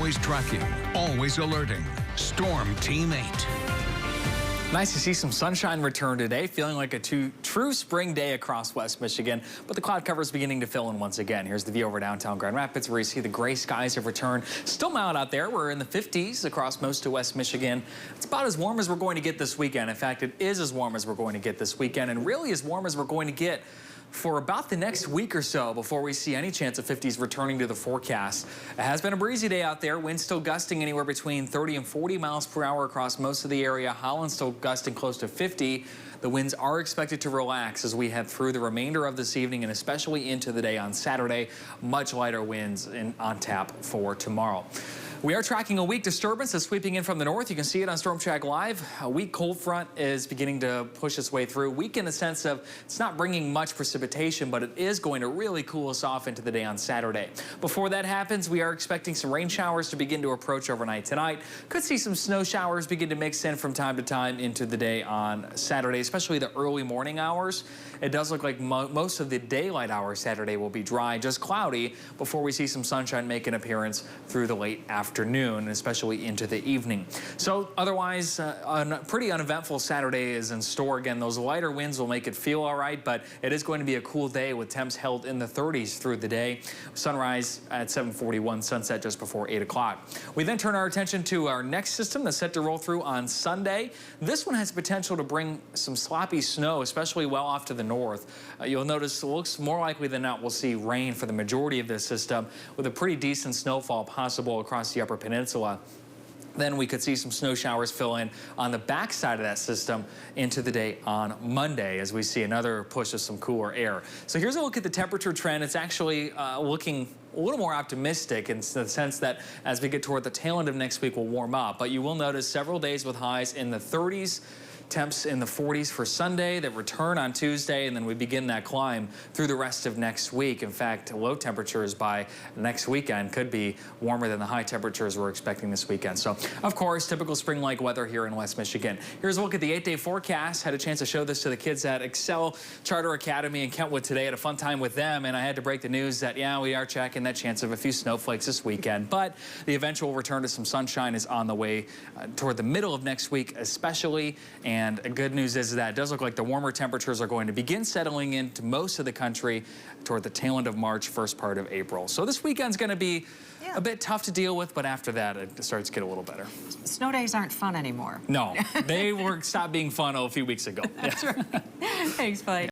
Always tracking, always alerting. Storm Team 8. Nice to see some sunshine return today, feeling like a true spring day across West Michigan, but the cloud cover is beginning to fill in once again. Here's the view over downtown Grand Rapids where you see the gray skies have returned. Still mild out there. We're in the 50s across most of West Michigan. It's about as warm as we're going to get this weekend. In fact, it is as warm as we're going to get this weekend, and really as warm as we're going to get for about the next week or so before we see any chance of 50s returning to the forecast. It has been a breezy day out there. Winds still gusting anywhere between 30 and 40 miles per hour across most of the area. Holland still gusting close to 50. The winds are expected to relax as we head through the remainder of this evening and especially into the day on Saturday. Much lighter winds on tap for tomorrow. We are tracking a weak disturbance that's sweeping in from the north. You can see it on Storm Track Live. A weak cold front is beginning to push its way through. Weak in the sense of it's not bringing much precipitation, but it is going to really cool us off into the day on Saturday. Before that happens, we are expecting some rain showers to begin to approach overnight tonight. Could see some snow showers begin to mix in from time to time into the day on Saturday, especially the early morning hours. It does look like most of the daylight hours Saturday will be dry, just cloudy, before we see some sunshine make an appearance through the late afternoon, especially into the evening. So otherwise, a pretty uneventful Saturday is in store. Again, those lighter winds will make it feel all right, but it is going to be a cool day with temps held in the 30s through the day. Sunrise at 7:41, sunset just before 8 o'clock. We then turn our attention to our next system that's set to roll through on Sunday. This one has potential to bring some sloppy snow, especially well off to the north. You'll notice it looks more likely than not we'll see rain for the majority of this system, with a pretty decent snowfall possible across the Upper Peninsula. Then we could see some snow showers fill in on the backside of that system into the day on Monday as we see another push of some cooler air. So here's a look at the temperature trend. It's actually looking a little more optimistic in the sense that as we get toward the tail end of next week, we'll warm up. But you will notice several days with highs in the 30s. Temps in the 40s for Sunday that return on Tuesday, and then we begin that climb through the rest of next week. In fact, low temperatures by next weekend could be warmer than the high temperatures we're expecting this weekend. So, of course, typical spring-like weather here in West Michigan. Here's a look at the 8-day forecast. Had a chance to show this to the kids at Excel Charter Academy in Kentwood today. Had a fun time with them, and I had to break the news that, yeah, we are checking that chance of a few snowflakes this weekend. But the eventual return to some sunshine is on the way toward the middle of next week, especially. And the good news is that it does look like the warmer temperatures are going to begin settling into most of the country toward the tail end of March, first part of April. So this weekend's going to be a bit tough to deal with, but after that, it starts to get a little better. Snow days aren't fun anymore. No, they stopped being fun a few weeks ago. That's right. Thanks, Blake.